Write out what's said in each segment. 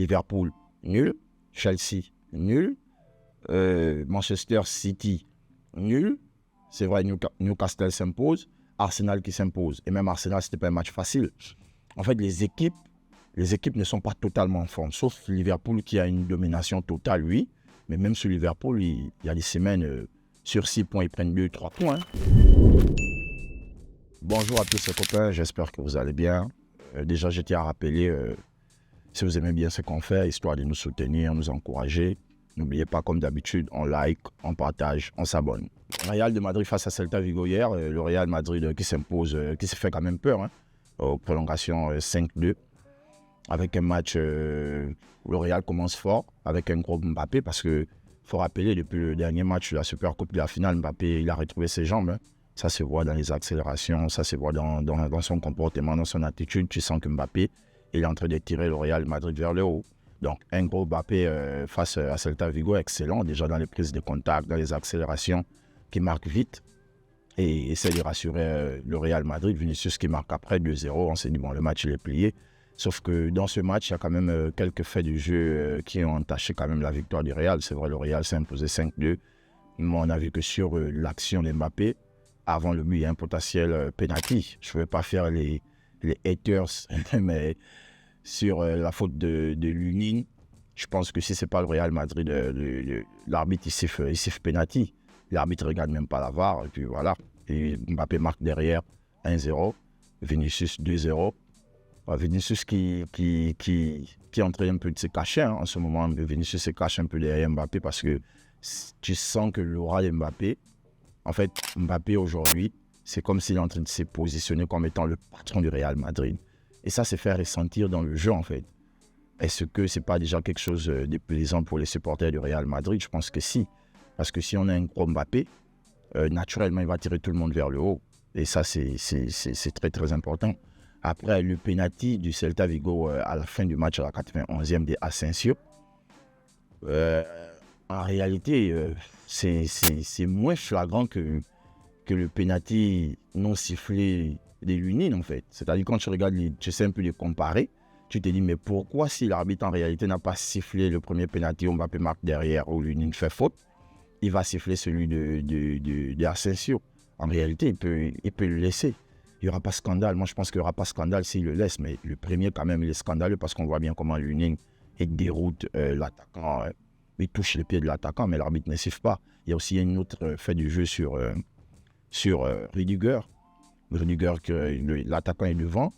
Liverpool, nul. Chelsea, nul. Manchester City, nul. C'est vrai, Newcastle s'impose. Arsenal qui s'impose. Et même Arsenal, ce n'était pas un match facile. En fait, les équipes ne sont pas totalement en forme. Sauf Liverpool qui a une domination totale, oui. Mais même sur Liverpool, il y a des semaines, sur 6 points, ils prennent 2-3 points. Bonjour à tous les copains, j'espère que vous allez bien. Déjà, je tiens à rappeler, si vous aimez bien ce qu'on fait, histoire de nous soutenir, nous encourager, n'oubliez pas, comme d'habitude, on like, on partage, on s'abonne. Real de Madrid face à Celta Vigo hier, le Real Madrid qui s'impose, qui s'est fait quand même peur, aux prolongations 5-2. Avec un match où le Real commence fort, avec un gros Mbappé, parce qu'il faut rappeler, depuis le dernier match de la Supercoupe de la finale, Mbappé, il a retrouvé ses jambes. Ça se voit dans les accélérations, ça se voit dans son comportement, dans son attitude. Tu sens que Mbappé, il est en train de tirer le Real Madrid vers le haut. Donc, un gros Mbappé face à Celta Vigo, excellent, déjà dans les prises de contact, dans les accélérations, qui marque vite et essaie de rassurer le Real Madrid. Vinicius qui marque après 2-0, on s'est dit, bon, le match il est plié. Sauf que dans ce match, il y a quand même quelques faits du jeu qui ont entaché quand même la victoire du Real. C'est vrai, le Real s'est imposé 5-2. Mais on a vu que sur l'action de Mbappé, avant le but, il y a un potentiel penalty. Je ne vais pas faire les haters, mais sur la faute de Lunin, je pense que si ce n'est pas le Real Madrid, l'arbitre il siffle penalty. L'arbitre ne regarde même pas la VAR. Et puis voilà. Et Mbappé marque derrière 1-0. Vinicius 2-0. Vinicius qui est en train un peu de se cacher en ce moment. Vinicius se cache un peu derrière Mbappé parce que tu sens que l'aura de Mbappé, en fait, Mbappé aujourd'hui, c'est comme s'il est en train de se positionner comme étant le patron du Real Madrid. Et ça, c'est faire ressentir dans le jeu, en fait. Est-ce que ce n'est pas déjà quelque chose de plaisant pour les supporters du Real Madrid? Je pense que si. Parce que si on a un gros Mbappé, naturellement, il va tirer tout le monde vers le haut. Et ça, c'est très, très important. Après le penalty du Celta Vigo à la fin du match à la 91e de Asensio, en réalité, c'est moins flagrant que le penalty non sifflé des Lunin, en fait. C'est-à-dire quand tu regardes, tu essaies un peu de comparer, tu te dis, mais pourquoi si l'arbitre en réalité n'a pas sifflé le premier penalty où Mbappé marque derrière, où Lunin fait faute, il va siffler celui de Asensio. En réalité, il peut le laisser. Il n'y aura pas de scandale. Moi, je pense qu'il n'y aura pas de scandale s'il le laisse. Mais le premier, quand même, il est scandaleux parce qu'on voit bien comment Lunin déroute l'attaquant. Il touche les pieds de l'attaquant, mais l'arbitre ne siffle pas. Il y a aussi un autre fait du jeu sur Rudiger. Rudiger, l'attaquant est devant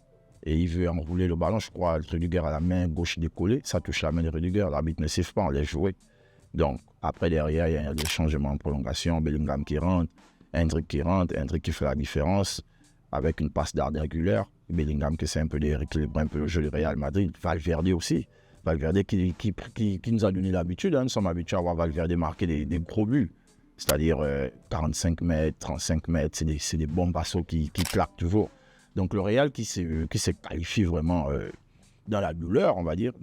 et il veut enrouler le ballon. Je crois que Rudiger a la main gauche décollée. Ça touche la main de Rudiger. L'arbitre ne siffle pas, on laisse jouer. Donc, après, derrière, il y a des changements en prolongation. Bellingham qui rentre, Hendrick qui fait la différence. Avec une passe d'Arda Güler, Bellingham qui essaie un peu de rééquilibrer un peu le jeu du Real Madrid, Valverde aussi. Valverde qui nous a donné l'habitude, nous sommes habitués à voir Valverde marquer des gros buts, c'est-à-dire 45 mètres, 35 mètres, c'est des bons bassos qui claquent toujours. Donc le Real qui se qualifie vraiment dans la douleur, on va dire,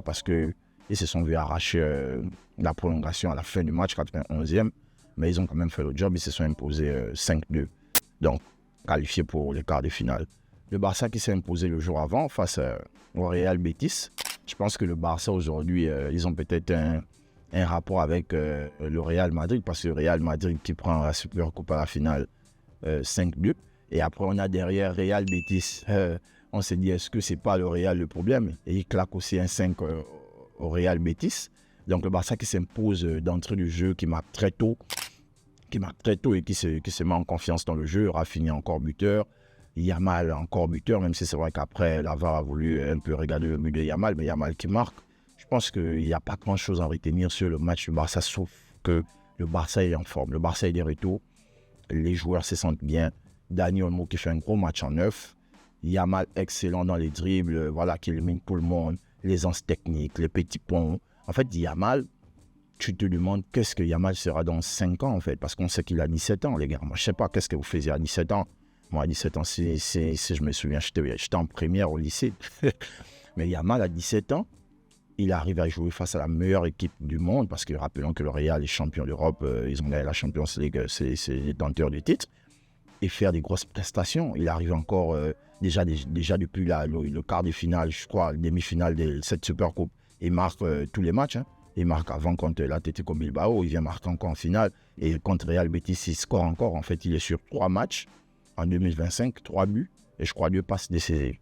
parce qu'ils se sont vus arracher la prolongation à la fin du match, 91e, mais ils ont quand même fait le job, ils se sont imposés 5-2. Donc, qualifié pour les quarts de finale. Le Barça qui s'est imposé le jour avant face au Real Betis. Je pense que le Barça aujourd'hui, ils ont peut-être un rapport avec le Real Madrid parce que le Real Madrid qui prend la Supercoupe à la finale 5-2. Et après, on a derrière Real Betis. On s'est dit, est-ce que ce n'est pas le Real le problème? Et il claque aussi un 5 au Real Betis. Donc le Barça qui s'impose d'entrée du jeu, qui marque très tôt et qui se met en confiance dans le jeu. Rafinha encore buteur, Yamal encore buteur, même si c'est vrai qu'après la VAR a voulu un peu regarder le but de Yamal, mais Yamal qui marque. Je pense qu'il n'y a pas grand-chose à retenir sur le match du Barça, sauf que le Barça est en forme. Le Barça est de retour, les joueurs se sentent bien. Dani Olmo qui fait un gros match en neuf. Yamal excellent dans les dribbles, voilà, qui élimine tout le monde, les anses techniques, les petits ponts. En fait, Yamal, tu te demandes qu'est-ce que Yamal sera dans 5 ans, en fait, parce qu'on sait qu'il a 17 ans, les gars. Moi, je ne sais pas qu'est-ce que vous faisiez à 17 ans. Moi, à 17 ans, si je me souviens, j'étais en première au lycée. Mais Yamal, à 17 ans, il arrive à jouer face à la meilleure équipe du monde, parce que rappelons que le Real est champion d'Europe, ils ont gagné la Champions League, c'est les tenteurs du titre, et faire des grosses prestations. Il arrive encore, déjà depuis le quart de finale, je crois, demi-finale de cette Supercoupe, Il marque tous les matchs. Hein. Il marque avant contre l'Atlético Bilbao, il vient marquer encore en finale. Et contre Real Betis, il score encore. En fait, il est sur 3 matchs en 2025, 3 buts. Et je crois 2 passes décisives.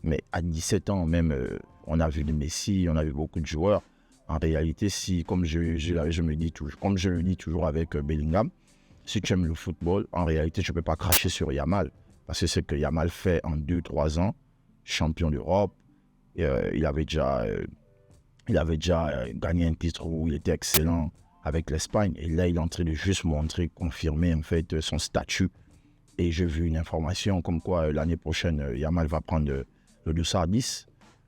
Mais à 17 ans, même, on a vu le Messi, on a vu beaucoup de joueurs. En réalité, si, comme je le dis toujours avec Bellingham, si tu aimes le football, en réalité, tu ne peux pas cracher sur Yamal. Parce que ce que Yamal fait en 2-3 ans, champion d'Europe, il avait déjà gagné un titre où il était excellent avec l'Espagne. Et là, il est en train de juste montrer, confirmer en fait son statut. Et j'ai vu une information comme quoi l'année prochaine, Yamal va prendre le dossard 10.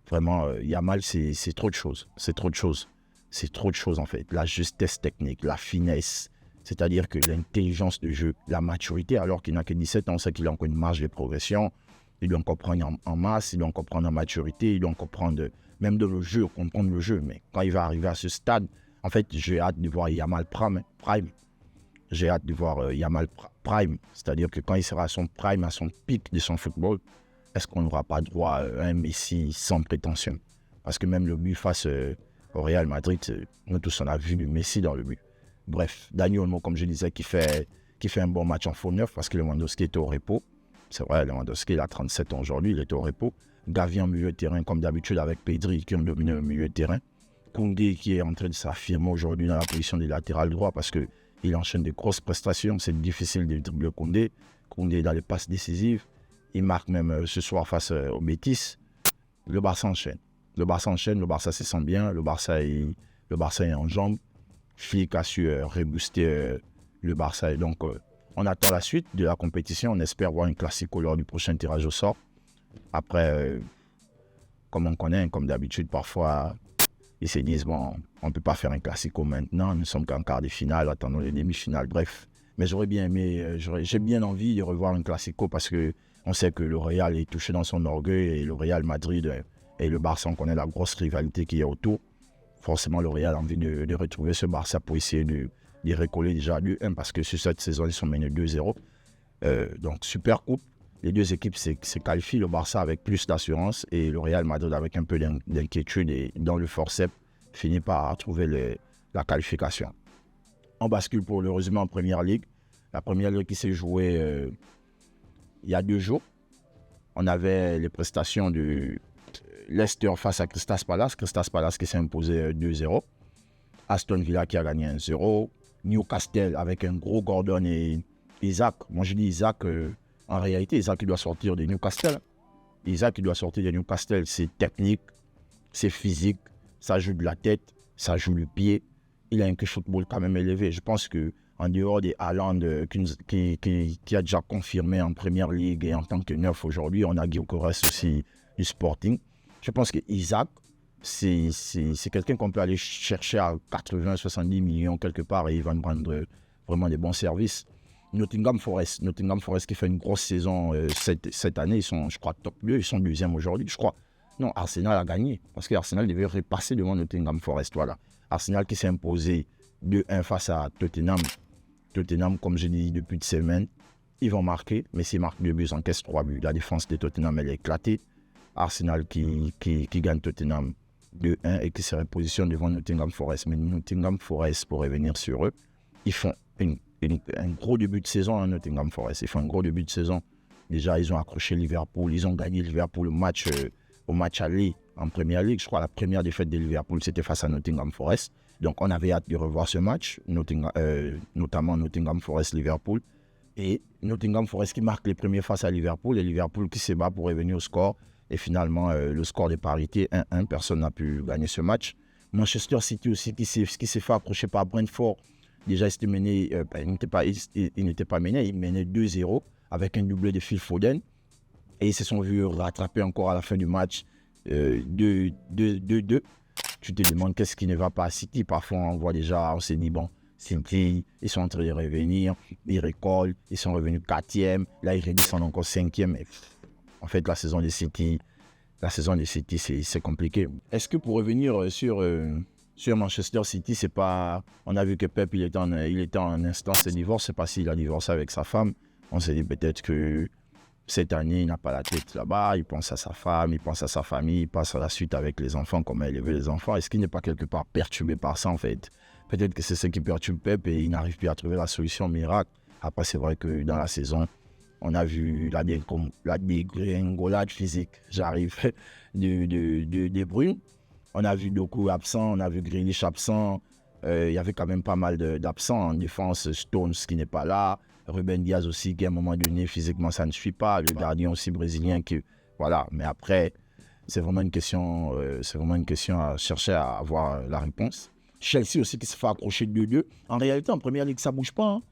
Vraiment, Yamal, c'est trop de choses. C'est trop de choses. C'est trop de choses en fait. La justesse technique, la finesse, c'est-à-dire que l'intelligence de jeu, la maturité, alors qu'il n'a que 17 ans, on sait qu'il a encore une marge de progression. Il doit encore prendre en masse, il doit encore prendre en maturité, il doit encore prendre, même de le jeu, comprendre le jeu. Mais quand il va arriver à ce stade, en fait, j'ai hâte de voir Yamal Prime. J'ai hâte de voir Yamal Prime. C'est-à-dire que quand il sera à son prime, à son pic de son football, est-ce qu'on n'aura pas droit à un Messi sans prétention? Parce que même le but face au Real Madrid, nous tous on a vu le Messi dans le but. Bref, Dani Olmo, comme je disais, qui fait un bon match en faux neuf parce que Lewandowski est au repos. C'est vrai, Lewandowski, il a 37 ans aujourd'hui, il est au repos. Gavi en milieu de terrain, comme d'habitude avec Pedri qui ont dominé le milieu de terrain. Koundé qui est en train de s'affirmer aujourd'hui dans la position du latéral droit parce qu'il enchaîne de grosses prestations. C'est difficile de dribbler Koundé. Koundé dans les passes décisives. Il marque même ce soir face au Betis. Le Barça enchaîne. Le Barça se sent bien. Le Barça est en jambes. Flick a su rebooster le Barça. Et donc, on attend la suite de la compétition. On espère voir un classico lors du prochain tirage au sort. Après, comme on connaît, comme d'habitude, parfois, ils se disent, bon, on ne peut pas faire un classico maintenant. Nous sommes qu'en quart de finale, attendons les demi-finales. Bref, mais j'aurais bien aimé, j'ai bien envie de revoir un classico parce qu'on sait que le Real est touché dans son orgueil et le Real Madrid et le Barça, on connaît la grosse rivalité qui est autour. Forcément, le Real a envie de retrouver ce Barça pour essayer de recoller déjà 2-1 parce que sur cette saison, ils sont menés 2-0. Donc, super coupe. Les deux équipes se qualifient, le Barça avec plus d'assurance et le Real Madrid avec un peu d'inquiétude et dans le forceps finit par trouver la qualification. On bascule pour le résumé en Première Ligue. La Première Ligue qui s'est jouée il y a 2 jours. On avait les prestations de Leicester face à Crystal Palace. Crystal Palace qui s'est imposé 2-0. Aston Villa qui a gagné 1-0. Newcastle avec un gros Gordon et Isaac. Moi je dis Isaac... En réalité, Isaac il doit sortir de Newcastle. Isaac il doit sortir de Newcastle. C'est technique, c'est physique, ça joue de la tête, ça joue le pied. Il a un football quand même élevé. Je pense qu'en dehors des Haaland qui a déjà confirmé en Première Ligue et en tant que neuf aujourd'hui, on a Gyökeres aussi du Sporting. Je pense que Isaac, c'est quelqu'un qu'on peut aller chercher à 80-70 millions quelque part et il va nous rendre vraiment des bons services. Nottingham Forest qui fait une grosse saison cette année, ils sont, je crois, top 2, ils sont 2e aujourd'hui, je crois. Non, Arsenal a gagné, parce que Arsenal devait repasser devant Nottingham Forest, voilà. Arsenal qui s'est imposé 2-1 face à Tottenham. Tottenham, comme je dis depuis une semaine, ils vont marquer, mais s'ils marquent 2 buts, ils encaissent 3 buts. La défense de Tottenham, elle est éclatée. Arsenal qui gagne Tottenham 2-1 et qui se repositionne devant Nottingham Forest. Mais Nottingham Forest, pour revenir sur eux, ils font un gros début de saison à Nottingham Forest. Ils font un gros début de saison. Déjà, ils ont accroché Liverpool. Ils ont gagné Liverpool au match aller en Première Ligue. Je crois que la première défaite de Liverpool, c'était face à Nottingham Forest. Donc, on avait hâte de revoir ce match, notamment Nottingham Forest-Liverpool. Et Nottingham Forest qui marque les premiers face à Liverpool et Liverpool qui se bat pour revenir au score. Et finalement, le score de parité 1-1. Personne n'a pu gagner ce match. Manchester City aussi qui s'est fait approcher par Brentford. Déjà, il n'était pas mené, il menait 2-0 avec un doublé de Phil Foden. Et ils se sont vus rattraper encore à la fin du match 2-2. Tu te demandes qu'est-ce qui ne va pas à City. Parfois, on s'est dit, bon, City, ils sont en train de revenir, ils récoltent, ils sont revenus 4e. Là, ils redescendent encore 5e. Et en fait, la saison de City, c'est compliqué. Est-ce que pour revenir sur Manchester City, c'est pas... On a vu que Pep, il était en instance de divorce. C'est pas s'il a divorcé avec sa femme. On s'est dit peut-être que Cette année, il n'a pas la tête là-bas, il pense à sa femme, il pense à sa famille, il passe à la suite avec les enfants, comment élever les enfants. Est-ce qu'il n'est pas quelque part perturbé par ça en fait? Peut-être que c'est ce qui perturbe Pep et il n'arrive plus à trouver la solution miracle. Après, c'est vrai que dans la saison, on a vu la dégringolade physique, j'arrive, de Bruyne. On a vu Doku absent, on a vu Grealish absent. Il y avait quand même pas mal d'absents en défense. Stones qui n'est pas là. Ruben Diaz aussi, qui à un moment donné, physiquement, ça ne suit pas. Le gardien aussi brésilien qui... Voilà, mais après, c'est vraiment une question à chercher à avoir la réponse. Chelsea aussi qui se fait accrocher 2-2. En réalité, en Première Ligue, ça ne bouge pas. Hein.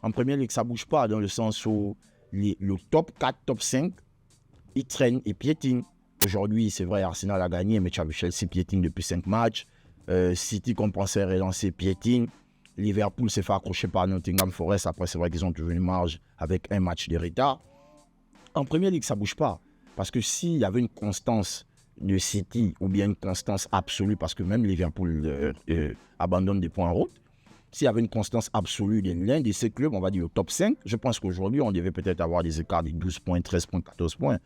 En Première Ligue, ça ne bouge pas dans le sens où le top 4, top 5, ils traînent et piétinent. Aujourd'hui, c'est vrai, Arsenal a gagné, mais tu as vu Chelsea piétine depuis 5 matchs. City, qu'on pensait relancer, piétine. Liverpool s'est fait accrocher par Nottingham Forest. Après, c'est vrai qu'ils ont toujours une marge avec un match de retard. En Première Ligue, ça ne bouge pas. Parce que s'il y avait une constance de City ou bien une constance absolue, parce que même Liverpool abandonne des points en route, s'il y avait une constance absolue de l'un de ces clubs, on va dire au top 5, je pense qu'aujourd'hui, on devait peut-être avoir des écarts de 12 points, 13 points, 14 points.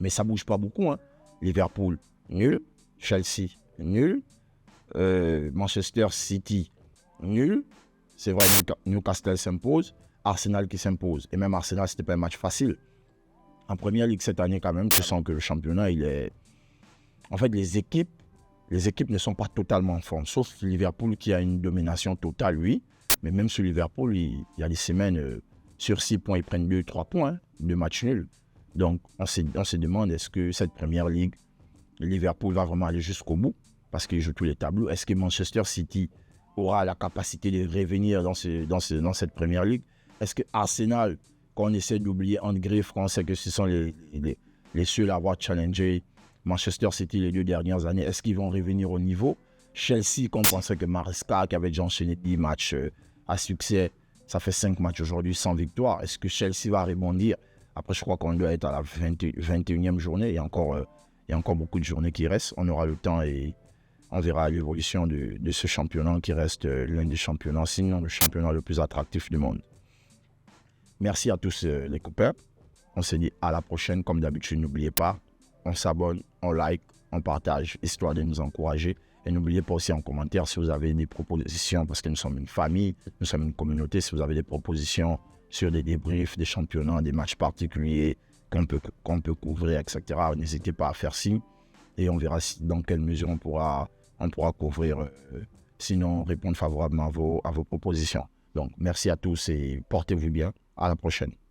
Mais ça ne bouge pas beaucoup. Hein. Liverpool, nul. Chelsea, nul. Manchester City, nul. C'est vrai, Newcastle s'impose. Arsenal qui s'impose. Et même Arsenal, ce n'était pas un match facile. En Première Ligue cette année, quand même, tu sens que le championnat, il est... En fait, les équipes ne sont pas totalement en forme. Sauf Liverpool qui a une domination totale, oui. Mais même sur Liverpool, il y a des semaines, sur 6 points, ils prennent 2-3 points, hein, 2 matchs nuls. Donc, on se demande, est-ce que cette Première Ligue, Liverpool va vraiment aller jusqu'au bout? Parce qu'il joue tous les tableaux. Est-ce que Manchester City aura la capacité de revenir dans cette Première Ligue? Est-ce que Arsenal, quand on essaie d'oublier entre griffes, quand on sait que ce sont les seuls à avoir challengé Manchester City les 2 dernières années, est-ce qu'ils vont revenir au niveau? Chelsea, qu'on pensait que Maresca, qui avait déjà enchaîné 10 matchs à succès, ça fait 5 matchs aujourd'hui sans victoire. Est-ce que Chelsea va rebondir? Après, je crois qu'on doit être à la 21e journée. Il y a encore beaucoup de journées qui restent. On aura le temps et on verra l'évolution de ce championnat qui reste l'un des championnats, sinon le championnat le plus attractif du monde. Merci à tous les copains. On se dit à la prochaine. Comme d'habitude, n'oubliez pas, on s'abonne, on like, on partage, histoire de nous encourager. Et n'oubliez pas aussi en commentaire si vous avez des propositions, parce que nous sommes une famille, nous sommes une communauté. Si vous avez des propositions sur des débriefs, des championnats, des matchs particuliers qu'on peut couvrir, etc., n'hésitez pas à faire signe. Et on verra dans quelle mesure on pourra couvrir, sinon répondre favorablement à vos propositions. Donc, merci à tous et portez-vous bien. À la prochaine.